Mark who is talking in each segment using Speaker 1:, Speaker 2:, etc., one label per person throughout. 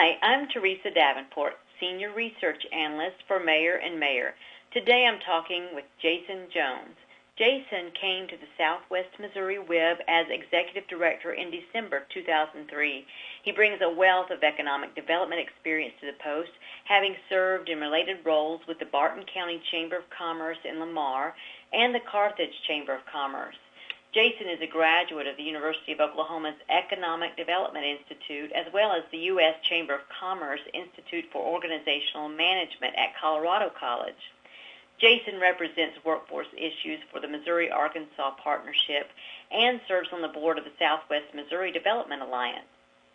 Speaker 1: Hi, I'm Teresa Davenport, Senior Research Analyst for Mayor and Mayor. Today I'm talking with Jasen Jones. Jasen came to the Southwest Missouri WIB as Executive Director in December 2003. He brings a wealth of economic development experience to the post, having served in related roles with the Barton County Chamber of Commerce in Lamar and the Carthage Chamber of Commerce. Jasen is a graduate of the University of Oklahoma's Economic Development Institute, as well as the U.S. Chamber of Commerce Institute for Organizational Management at Colorado College. Jasen represents workforce issues for the Missouri-Arkansas Partnership and serves on the board of the Southwest Missouri Development Alliance.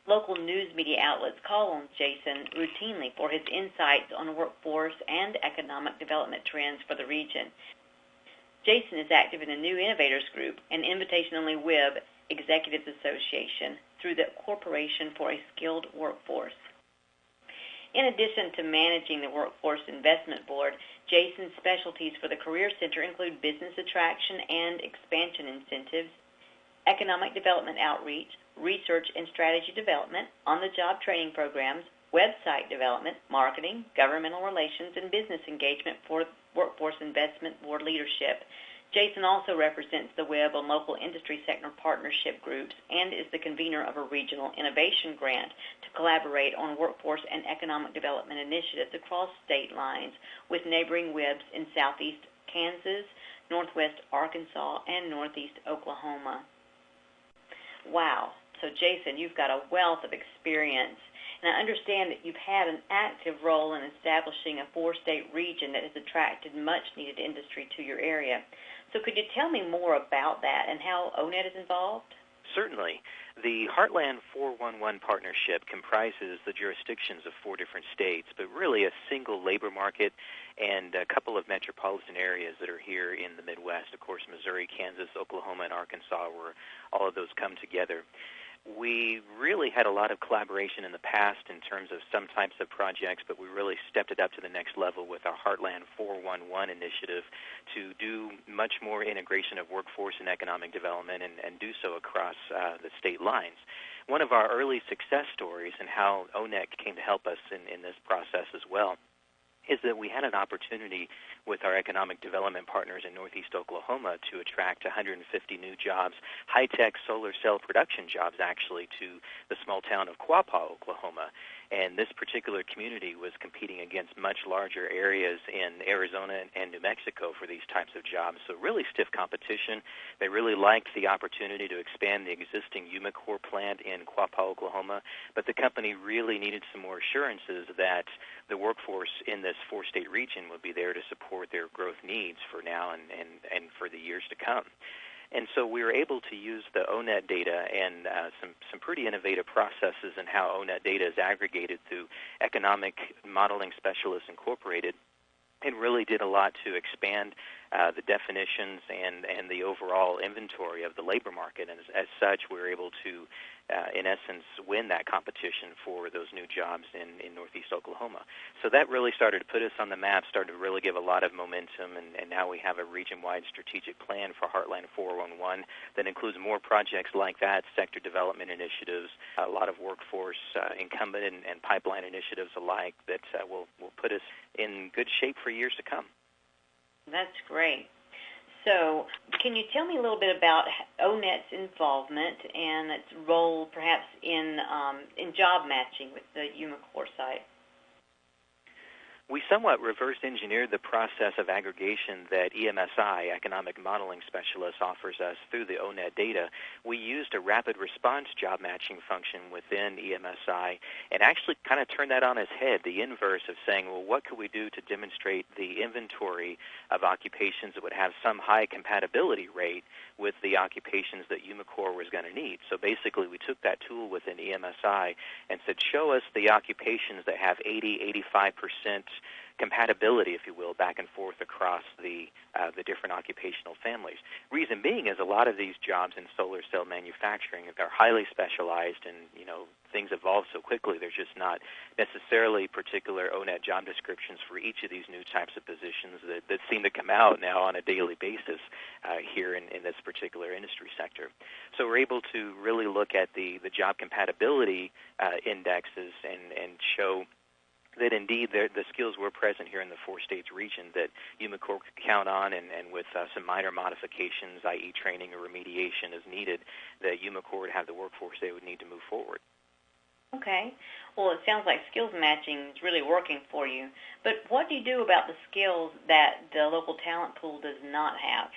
Speaker 1: Local news media outlets call on Jasen routinely for his insights on workforce and economic development trends for the region. Jasen is active in the New Innovators Group, an invitation-only WIB Executives Association, through the Corporation for a Skilled Workforce. In addition to managing the Workforce Investment Board, Jasen's specialties for the Career Center include business attraction and expansion incentives, economic development outreach, research and strategy development, on-the-job training programs, website development, marketing, governmental relations, and business engagement for Workforce Investment Board leadership. Jasen also represents the WIB on local industry sector partnership groups and is the convener of a regional innovation grant to collaborate on workforce and economic development initiatives across state lines with neighboring WIBs in southeast Kansas, northwest Arkansas, and northeast Oklahoma. Wow. So, Jasen, you've got a wealth of experience. And I understand that you've had an active role in establishing a four-state region that has attracted much-needed industry to your area. So could you tell me more about that and how ONET is involved?
Speaker 2: Certainly. The Heartland 411 Partnership comprises the jurisdictions of 4 different states, but really a single labor market and a couple of metropolitan areas that are here in the Midwest. Of course, Missouri, Kansas, Oklahoma, and Arkansas, where all of those come together. We really had a lot of collaboration in the past in terms of some types of projects, but we really stepped it up to the next level with our Heartland 411 initiative to do much more integration of workforce and economic development and do so across the state lines. One of our early success stories and how ONET came to help us in this process as well is that we had an opportunity with our economic development partners in northeast Oklahoma to attract 150 new jobs, high-tech solar cell production jobs actually, to the small town of Quapaw, Oklahoma. And this particular community was competing against much larger areas in Arizona and New Mexico for these types of jobs. So really stiff competition. They really liked the opportunity to expand the existing Umicore plant in Quapaw, Oklahoma, but the company really needed some more assurances that the workforce in this 4-state region would be there to support their growth needs for now and for the years to come. And so we were able to use the ONET data and some pretty innovative processes in how ONET data is aggregated through Economic Modeling Specialists Incorporated, and really did a lot to expand the definitions and the overall inventory of the labor market. And as such, we were able to, in essence, win that competition for those new jobs in northeast Oklahoma. So that really started to put us on the map, started to really give a lot of momentum, and now we have a region-wide strategic plan for Heartland 411 that includes more projects like that, sector development initiatives, a lot of workforce, incumbent and pipeline initiatives alike that will put us in good shape for years to come.
Speaker 1: That's great. So can you tell me a little bit about ONET's involvement and its role perhaps in job matching with the Umicore site?
Speaker 2: We somewhat reverse engineered the process of aggregation that EMSI, Economic Modeling Specialist, offers us through the ONET data. We used a rapid response job matching function within EMSI and actually kind of turned that on its head, the inverse of saying, well, what could we do to demonstrate the inventory of occupations that would have some high compatibility rate with the occupations that Umicore was going to need? So basically we took that tool within EMSI and said, show us the occupations that have 80, 85% compatibility, if you will, back and forth across the different occupational families. Reason being is a lot of these jobs in solar cell manufacturing are highly specialized, and things evolve so quickly. There's just not necessarily particular ONET job descriptions for each of these new types of positions that seem to come out now on a daily basis here in this particular industry sector. So we're able to really look at the job compatibility indexes and show that indeed the skills were present here in the 4 states region that Umicore could count on, and with some minor modifications, i.e. training or remediation as needed, that Umicore would have the workforce they would need to move forward.
Speaker 1: Okay. Well, it sounds like skills matching is really working for you. But what do you do about the skills that the local talent pool does not have?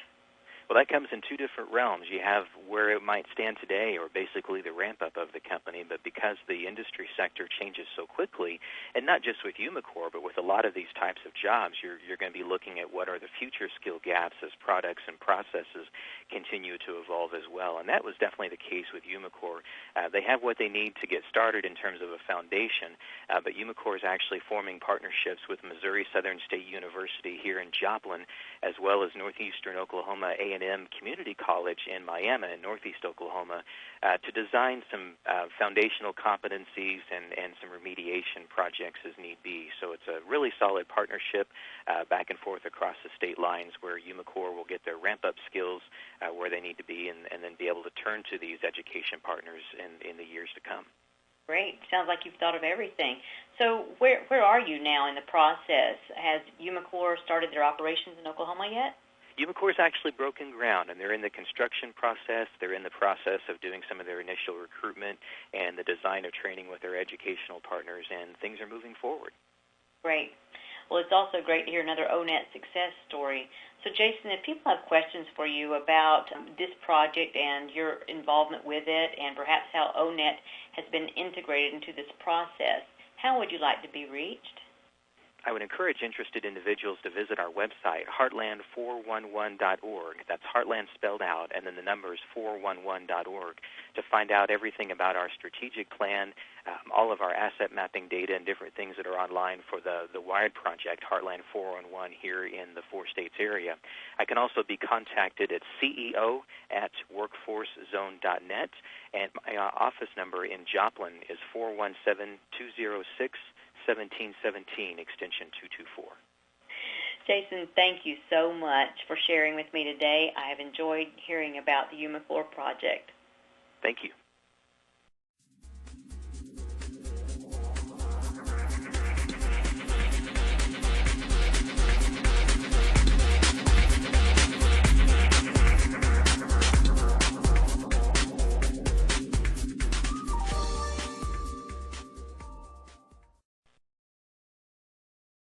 Speaker 2: Well, that comes in 2 different realms. You have where it might stand today, or basically the ramp-up of the company, but because the industry sector changes so quickly, and not just with Umicore, but with a lot of these types of jobs, you're going to be looking at what are the future skill gaps as products and processes continue to evolve as well. And that was definitely the case with Umicore. They have what they need to get started in terms of a foundation, but Umicore is actually forming partnerships with Missouri Southern State University here in Joplin, as well as Northeastern Oklahoma A&M Community College in Miami, in Northeast Oklahoma, to design some foundational competencies and some remediation projects as need be. So it's a really solid partnership back and forth across the state lines, where Umicore will get their ramp-up skills where they need to be, and then be able to turn to these education partners in the years to come.
Speaker 1: Great. Sounds like you've thought of everything. So where are you now in the process? Has Umicore started their operations in Oklahoma yet?
Speaker 2: Umicore's actually broken ground, and they're in the construction process. They're in the process of doing some of their initial recruitment and the design of training with their educational partners, and things are moving forward.
Speaker 1: Great. Well, it's also great to hear another ONET success story. So, Jason, if people have questions for you about this project and your involvement with it, and perhaps how ONET has been integrated into this process, how would you like to be reached?
Speaker 2: I would encourage interested individuals to visit our website, heartland411.org. That's Heartland spelled out, and then the numbers 411.org, to find out everything about our strategic plan, all of our asset mapping data, and different things that are online for the WIBs project, Heartland 411, here in the 4 states area. I can also be contacted at CEO@workforcezone.net, and my office number in Joplin is 417-206-1717, extension 224.
Speaker 1: Jason, thank you so much for sharing with me today. I have enjoyed hearing about the Umicore project.
Speaker 2: Thank you.